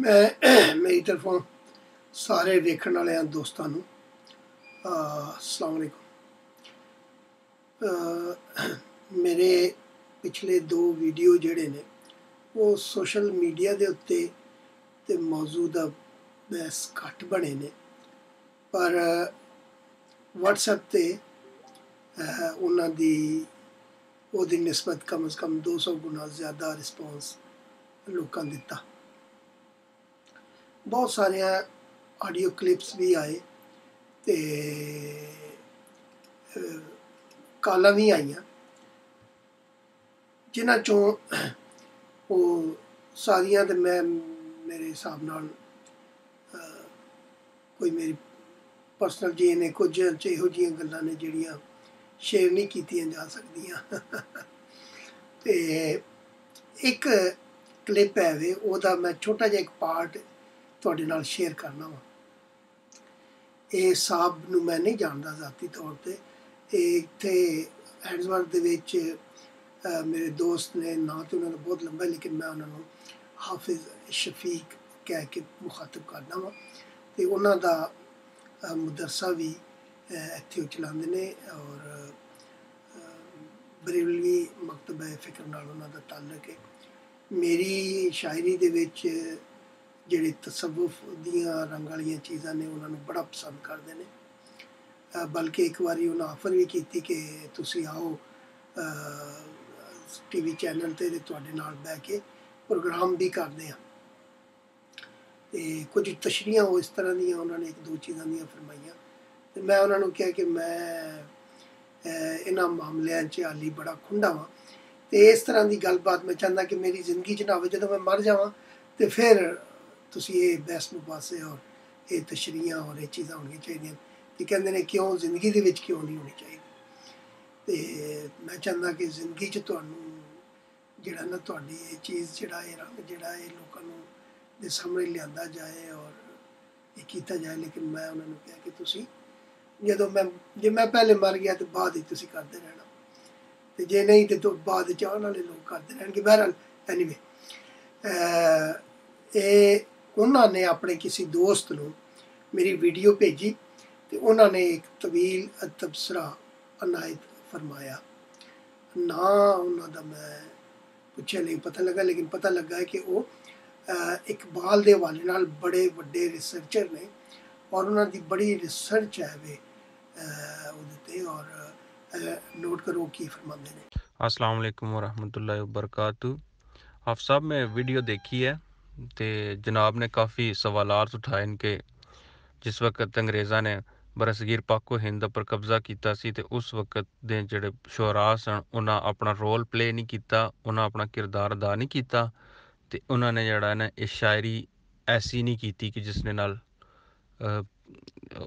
मैं मेरी तरफों सारे वेखण वाले दोस्तों अस्सलाम वालेकुम। मेरे पिछले 2 वीडियो जिहड़े ने वो सोशल मीडिया के उत्ते ते मौजूदा बहस घट बने ने, पर व्हाट्सएप ते उन्हां दी ओहदी निस्बत कम अज़ कम 200 गुना ज़्यादा रिस्पॉन्स लोकां दिता। बहुत सारे ऑडियो क्लिप्स भी आए ते कालां भी आईयां, जिन्हां चों वो सारियां ते मैं मेरे हिसाब नाल कोई मेरी पर्सनल जी ने कुछ इहो जिहियां गल्लां ने जिहड़ियां शेयर नहीं कीतियां जा सकदियां। ते एक क्लिप है वे ओहदा मैं छोटा जिहा एक पार्ट तुहाडे नाल शेयर करना वा। ਇਹ साहब ਨੂੰ मैं नहीं जानता ज़ाती तौर पर। इत्थे हैंड्सवर्थ दे विच मेरे दोस्त ने, ना तो उन्होंने बहुत लंबा है लेकिन मैं उन्होंने हाफिज़ शफीक कह के मुखातब करना वा। तो उन्हों का मदरसा भी इत्थे चलाते ने और बरेलवी मकतबा फ़िक्र नाल उन्हों का ताल्लुक है। मेरी शायरी दे विच जिहड़े तसव्वुफ दियां रंग वालियां चीज़ां ने उन्होंने बड़ा पसंद करते हैं। बल्कि एक बारी उन्हें ऑफर भी की कि तुसीं आओ टीवी चैनल ते तुहाडे नाल बैठ के प्रोग्राम भी करते हैं। तो कुछ तशरीहां इस तरह दियां उन्होंने 1-2 चीज़ां दियां फरमाइयां। तो मैं उन्होंने कहा कि मैं इन्हां मामलिਆਂ 'ਚ हाली बड़ा खुंडा वां ते इस तरह की गलबात मैं चाहता कि मेरी जिंदगी 'ਚ ना होवे। जदों मैं मर जावां तो फिर तुसीं ये बहस मुबासे और ये तशरीहां और ये चीज़ां होनियां चाहिए। तो कहते हैं क्यों जिंदगी दे विच क्यों नहीं होनी चाहिए। तो मैं चाहता कि जिंदगी 'ਚ तुहानूं जिहड़ा ना तुहाडी ये चीज़ जिहड़ा ये रंग जिहड़ा ये लोकां नूं दे सामने लिआंदा जाए और ये कीता जाए। लेकिन मैं उन्होंने कहा कि तुसीं जदों जे मैं पहले मर गया तो बाद ही तुसीं करदे रहना, तो जे नहीं तो बाद च आउण वाले लोग करदे रहणगे। बहरहाल एनीवे उन्होंने अपने किसी दोस्त को मेरी वीडियो भेजी तो उन्होंने एक तवील तबसरा अनायत फरमाया। ना उन्होंने मैं पूछे नहीं पता लगा, लेकिन पता लगा है कि वो इकबाल के हवाले नाल बड़े वड्डे रिसर्चर ने और उन्होंने बड़ी रिसर्च है वे और नोट करो की फरमाते हैं। अस्सलाम वालेकुम वरहमतुल्लाहि वबरकातुहू। हाफ़ साहब में वीडियो देखी है तो जनाब ने काफ़ी सवालात उठाए इनके। जिस वक्त अंग्रेज़ा ने बरसगीर पाको हिंद पर कब्जा किया सी ते उस वक्त दे जिहड़े शुअरा सन उन्हां अपना रोल प्ले नहीं किया, उन्हां अपना किरदार अदा नहीं किया ते उन्होंने जिहड़ा ना ये शायरी ऐसी नहीं की कि जिसने नाल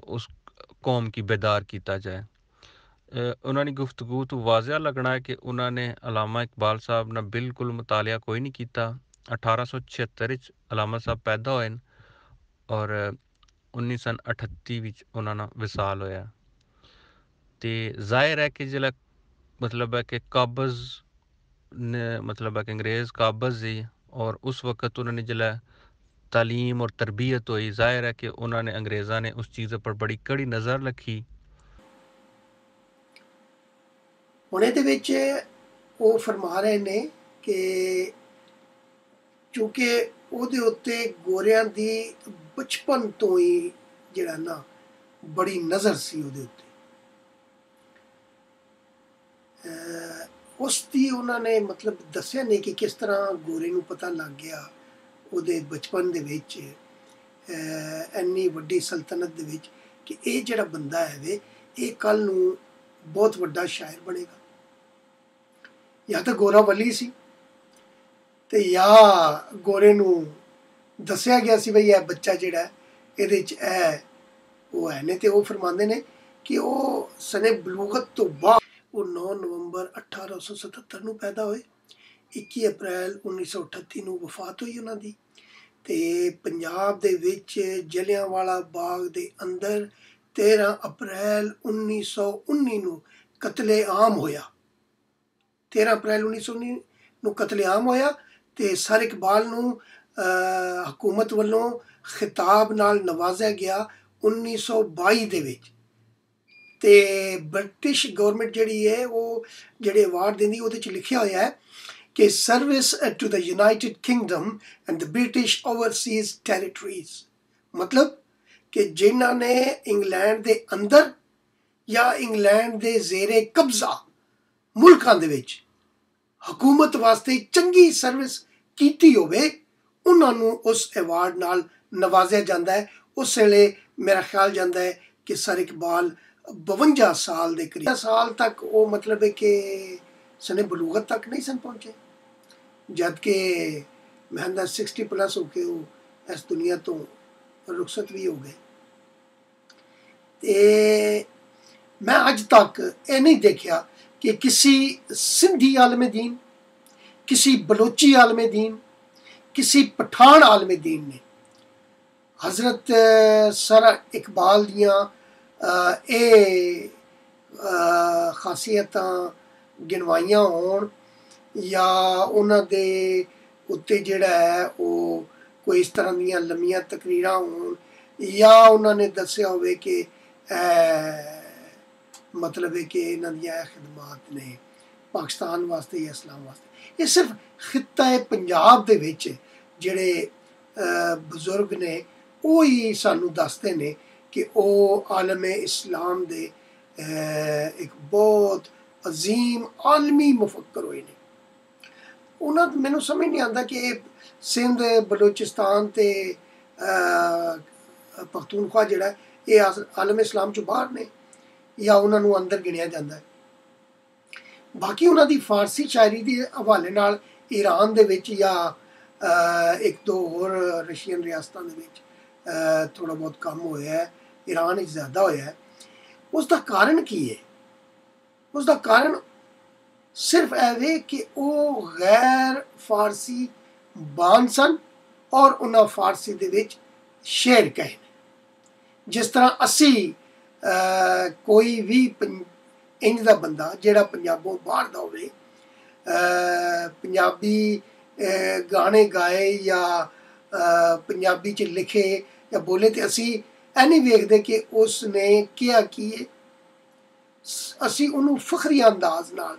उस कौम की बेदार किया जाए। उन्होंने गुफ्तगू तो वाज़िया लगना है कि उन्होंने अलामा इकबाल साहब ने बिल्कुल मुतालिया कोई नहीं किया। 1876 अलामा साहब पैदा होए और 1938 उन्होंने विसाल होया। तो जाहिर है कि जिला मतलब है कि काबज़ ने मतलब है कि अंग्रेज़ काबज़ ही और उस वक्त उन्होंने जिला तालीम और तरबियत हुई, जाहिर है कि उन्होंने अंग्रेज़ा ने उस चीज़ पर बड़ी कड़ी नज़र रखी। हुण इहदे विच वो फरमा रहे ने कि चूँकि ਉਹਦੇ ਉੱਤੇ ਗੋਰਿਆਂ ਦੀ ਬਚਪਨ ਤੋਂ ਹੀ ਜਿਹੜਾ ਨਾ ਬੜੀ ਨਜ਼ਰ ਸੀ ਉਹਦੇ ਉੱਤੇ। ਉਸ ਦੀ ਉਹਨਾਂ ਨੇ ਮਤਲਬ ਦੱਸਿਆ ਨਹੀਂ ਕਿ ਕਿਸ ਤਰ੍ਹਾਂ ਗੋਰੇ ਨੂੰ ਪਤਾ ਲੱਗ ਗਿਆ ਉਹਦੇ ਬਚਪਨ ਦੇ ਵਿੱਚ ਇੰਨੀ ਵੱਡੀ ਸਲਤਨਤ ਦੇ ਵਿੱਚ ਕਿ ਇਹ ਜਿਹੜਾ ਬੰਦਾ ਹੈ ਵੇ ਇਹ ਕੱਲ੍ਹ ਨੂੰ ਬਹੁਤ ਵੱਡਾ ਸ਼ਾਇਰ ਬਣੇਗਾ। ਜਾਂ ਤਾਂ ਗੋਰਾ ਵਲੀ ਸੀ ਤੇ ਜਾਂ ਗੋਰੇ ਨੂੰ ਦੱਸਿਆ ਗਿਆ ਸੀ ਬਈ ਇਹ ਬੱਚਾ ਜਿਹੜਾ ਇਹਦੇ 'ਚ ਉਹ ਹੈ ਨੇ। ਤੇ ਉਹ ਫਰਮਾਉਂਦੇ ਨੇ ਕਿ ਉਹ ਸਨੇ ਬਲੂਗਤ ਤੋਂ ਬਾਅਦ ਉਹ 9 ਨਵੰਬਰ 1877 ਨੂੰ ਪੈਦਾ ਹੋਏ। 21 ਅਪ੍ਰੈਲ 1938 ਨੂੰ ਵਫਾਤ ਹੋਈ ਉਹਨਾਂ ਦੀ। ਤੇ ਪੰਜਾਬ ਦੇ ਵਿੱਚ ਜਲਿਆਂਵਾਲਾ ਬਾਗ ਦੇ ਅੰਦਰ 13 ਅਪ੍ਰੈਲ 1919 ਨੂੰ ਕਤਲੇ-ਆਮ ਹੋਇਆ। 13 ਅਪ੍ਰੈਲ 1919 ਨੂੰ ਕਤਲੇ-ਆਮ ਹੋਇਆ ਤੇ ਸਰ ਇਕਬਾਲ ਨੂੰ ਹਕੂਮਤ ਵੱਲੋਂ ਖਿਤਾਬ ਨਾਲ ਨਵਾਜ਼ਿਆ ਗਿਆ 1922 ਦੇ ਵਿੱਚ। ਤੇ ਬ੍ਰਿਟਿਸ਼ ਗਵਰਨਮੈਂਟ ਜਿਹੜੀ ਹੈ ਉਹ ਜਿਹੜੇ ਅਵਾਰਡ ਦਿੰਦੀ ਉਹਦੇ 'ਚ ਲਿਖਿਆ ਹੋਇਆ ਹੈ ਕਿ service to the United Kingdom and the British overseas territories, ਮਤਲਬ ਕਿ ਜਿਨ੍ਹਾਂ ਨੇ ਇੰਗਲੈਂਡ ਦੇ ਅੰਦਰ ਜਾਂ ਇੰਗਲੈਂਡ ਦੇ ਜ਼ੇਰੇ ਕਬਜ਼ਾ ਮੁਲਕਾਂ ਦੇ ਵਿੱਚ ਹਕੂਮਤ ਵਾਸਤੇ ਚੰਗੀ ਸਰਵਿਸ ਕੀਤੀ ਹੋਵੇ, ਉਹਨਾਂ ਨੂੰ ਉਸ ਅਵਾਰਡ ਨਾਲ ਨਵਾਜ਼ਿਆ ਜਾਂਦਾ ਹੈ। ਉਸ ਵੇਲੇ ਮੇਰਾ ਖਿਆਲ ਜਾਂਦਾ ਹੈ ਕਿ ਸਰ ਇਕਬਾਲ 52 ਸਾਲ ਦੇ ਕਰੀਬ ਸਾਲ ਤੱਕ ਉਹ ਮਤਲਬ ਹੈ ਕਿ ਸਨੇ ਬਲੂਗਤ ਤੱਕ ਨਹੀਂ ਸਨ ਪਹੁੰਚੇ, ਜਦ ਕਿ ਮਹਿੰਦਾ 60+ ਹੋ ਕੇ ਉਹ ਇਸ ਦੁਨੀਆ ਤੋਂ ਰੁਖਸਤ ਵੀ ਹੋ ਗਏ। ਤੇ ਮੈਂ ਅੱਜ ਤੱਕ ਇਹ ਨਹੀਂ ਦੇਖਿਆ कि किसी सिंधी आलम दीन, किसी बलोची आलम दीन, किसी पठान आलम दीन ने हज़रत सर इकबाल दियाँ खासियतां गिनवाइयां होण या उन्हां दे उत्ते जिहड़ा है वो कोई इस तरह दियां लम्मियां तकरीरां होण या उन्होंने दस्सिया होवे कि मतलब है कि इन्हां दियां खिदमात ने पाकिस्तान वास्ते या इस्लाम वास्ते। ये सिर्फ खित्ता पंजाब दे विच जिहड़े बजुर्ग ने वो ही सानू दसदे ने कि वो आलम इस्लाम दे एक बहुत अजीम आलमी मुफक्कर होए ने। उन्हां मैनू समझ नहीं आता कि सिंध बलोचिस्तान ते पख्तूनख्वा जिहड़ा ये आलम इस्लाम चों बाहर ने या उन्होंने अंदर गिनिया जाता है। बाकी उन्होंने फारसी शायरी के हवाले नाल ईरान दे विच या एक दो होर रशियन रियासतां दे विच थोड़ा बहुत कम होया है, ईरान विच ज़्यादा होया है। उसका कारण की है? उसका कारण सिर्फ ऐवे कि वो गैर फारसी बान सन और उन्हें फारसी दे विच शेर कहे। जिस तरह असी कोई भी इंज दा बंदा जिहड़ा पंजाबों बाहर दा होवे पंजाबी गाने गाए या पंजाबी च लिखे या बोले तो असी ऐ नहीं वेखदे कि उसने क्या की है। असी उन्होंने फखरी अंदाज नाल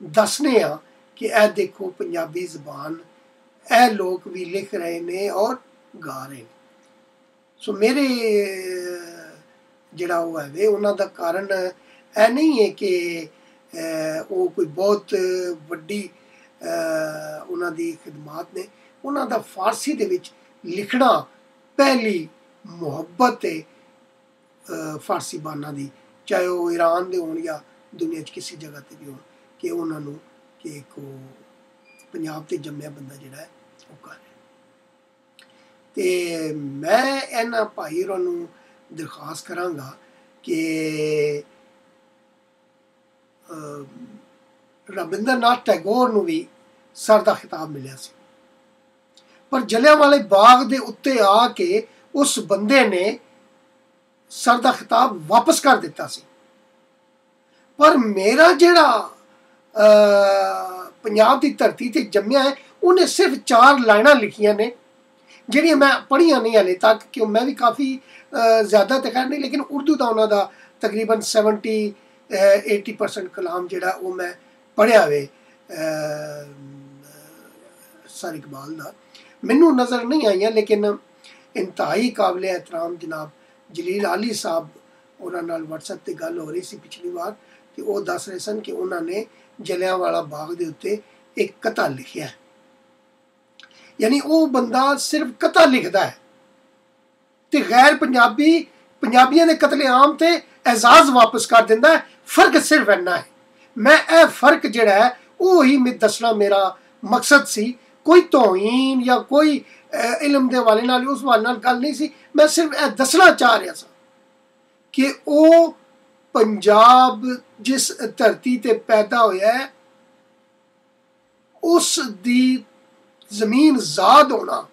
दसने आ कि ए देखो पंजाबी ज़बान ए लोग भी लिख रहे ने और गा रहे हैं। सो मेरे जिहड़ा वो है उन्हां दा कारण ऐ नहीं है कि वो कोई बहुत वड्डी उन्हां दी खिदमात ने। उन्हां दा फारसी दे विच लिखना पहली मुहब्बत है फारसी बाना दी, चाहे वो ईरान दे होण या दुनिया च किसी जगह ते भी होण, कि उन्हां नूं कि एक पंजाब ते जम्मिया बंदा जिहड़ा है वो कर। ते मैं इन्हां भाई होरां नूं दरखास्त करांगा कि रविंद्रनाथ टैगोर नूं भी सर दा खिताब मिलिया सी, पर जलियांवाले बाग दे उत्ते आके उस बंदे ने सर दा खिताब वापस कर दिता सी। पर मेरा जिहड़ा पंजाब दी धरती ते जम्मिया है उन्हें सिर्फ 4 लाइनां लिखियां ने जिहड़ियां मैं पढ़ियां नहीं हाले तक, कि मैं भी काफ़ी ज़्यादा तो खैर नहीं, लेकिन उर्दू का उन्हों का तकरीबन 70-80% कलाम जिहड़ा वो मैं पढ़िया वे सर इकबाल का। मैनू नज़र नहीं आईयां, लेकिन इंतहाई काबिल एहतराम जनाब जलील आली साहब उन्होंने नाल WhatsApp ते गल हो रही सी पिछली बार, तो वो दस रहे सन कि उन्होंने जलियांवाला बाग दे उत्ते एक कथा लिखिया है। यानी वो बंदा सिर्फ कथा लिखता है तो गैर पंजाबियों के कतलेआम ते एजाज वापस कर दिंदा है। फर्क सिर्फ इन्ना है। मैं ए फर्क जिहड़ा है वो ही मैं दसना मेरा मकसद सी, कोई तौहीन या कोई इलम के हवाले नाल उस हवाले नाल गल नहीं सी। मैं सिर्फ ए दसना चाह रहा सा कि वो पंजाब जिस धरती ते पैदा होया है उस दी जमीन आजाद होना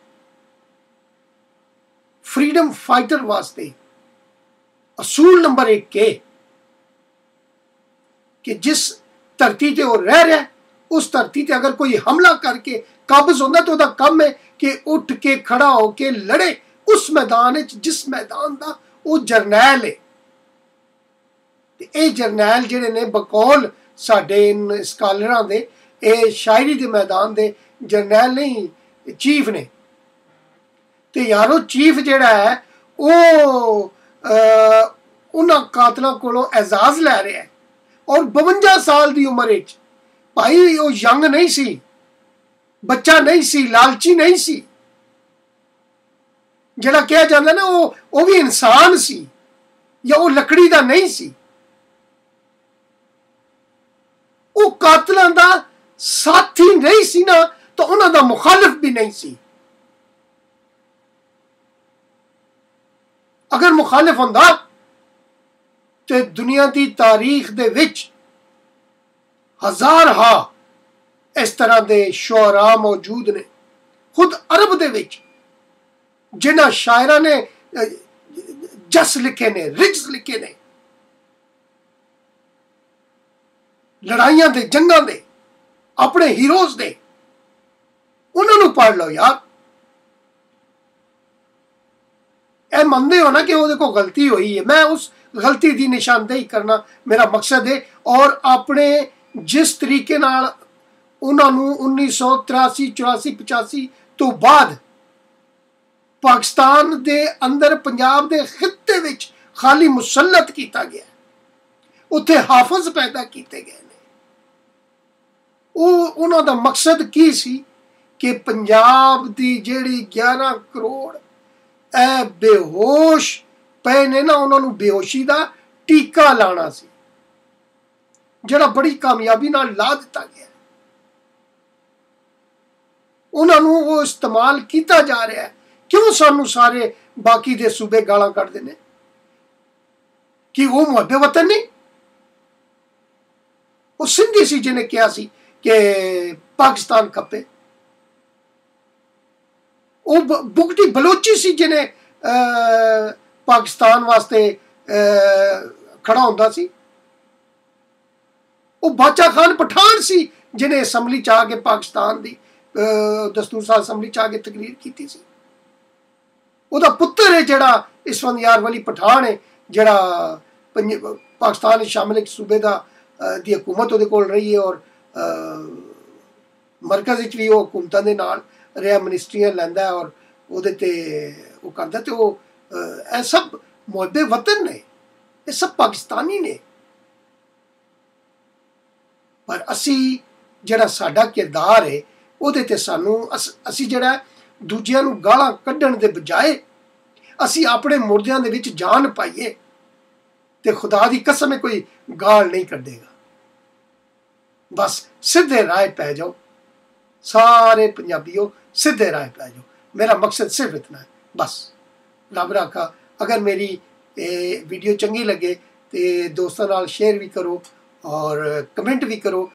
फ्रीडम फाइटर वास्ते असूल नंबर 1 के कि जिस धरती ते वो रह रहा है उस धरती ते अगर कोई हमला करके काबिज होता तो वह काम है कि उठ के खड़ा होके लड़े उस मैदान जिस मैदान का वो जरनैल है। ये जरनैल जिहड़े ने बकौल साडे स्कालरां दे ये शायरी के मैदान दे जरनैल नहीं चीफ ने। तो यारो चीफ जिहड़ा है वो उन्हां कातलों कोलों एजाज लै रहा है और 52 साल की उम्र भाई वो यंग नहीं सी, बच्चा नहीं सी, लालची नहीं सी, जिहड़ा कहा जाता ना वो भी इंसान सी या वो लकड़ी का नहीं सी। वो कातलों का साथी नहीं सी ना तो उन्हां दा मुखालिफ भी नहीं सी। अगर मुखालिफ होंदा तो दुनिया की तारीख दे विच हजार हा इस तरह के शुअरा मौजूद ने। खुद अरब दे विच जिन्हां शायरां ने जस लिखे ने, रिज्स लिखे ने, लड़ाइयां दे, जंगां दे, अपने हीरोज दे, उन्होंने पढ़ लो यार। ए मनते हो ना कि वो देखो गलती हुई है, मैं उस गलती की निशानदेही करना मेरा मकसद है। और अपने जिस तरीके नाल उन्होंने 1983, 84, 85 तो बाद पाकिस्तान दे अंदर पंजाब दे खित्ते विच खाली मुसलत किया गया, उत्थे हाफिज पैदा किए गए ने। उन्हों दा मकसद की सी कि पंजाब दी जेड़ी 11 करोड़ ए बेहोश पे ने ना, उन्होंने बेहोशी का टीका लाना सी, जिहड़ा बड़ी कामयाबी नाल ला दिता गया। उन्होंने वो इस्तेमाल किया जा रहा है। क्यों सानू सारे बाकी दे सूबे गालां कढ़दे ने कि वो मुहब्बे वतन नहीं? वो सिंधी सी जिन्हें कहा सी कि पाकिस्तान खपे। वो बुगटी बलोची सी जिन्हें पाकिस्तान वास्ते खड़ा होंदा सी। वो बाचा खान पठान सी जिन्हें असैम्बली च आके पाकिस्तान की दस्तूर साहब असैम्बली च आके तकरीर की सी। उहदा पुत्तर है जिहड़ा इसफंदियार वली पठान है, जिहड़ा पाकिस्तान शामिल एक सूबे दी हुकूमत उहदे कोल रही है और मरकज़ विच भी वो हुकूमतां दे नाल रहा, मिनिस्ट्रियां लैंदा और उहदे ते वो करदा। ते वो ए सब मुहब्बे वतन ने, ये सब पाकिस्तानी ने। पर असी जिहड़ा साडा किरदार है उहदे ते सानू असी जिहड़ा दूजियां नू गालां कड्ढण दे बजाए असी अपने मुर्दियां दे विच जान पाइए ते खुदा दी कसम है कोई गाल नहीं कड्ढेगा। बस सीधे राह पै जाओ, सारे पंजाबियों सीधे राह पै जाओ। मेरा मकसद सिर्फ इतना है बस। रब राखा अगर मेरी वीडियो चंगी लगे तो दोस्तों नाल शेयर भी करो और कमेंट भी करो।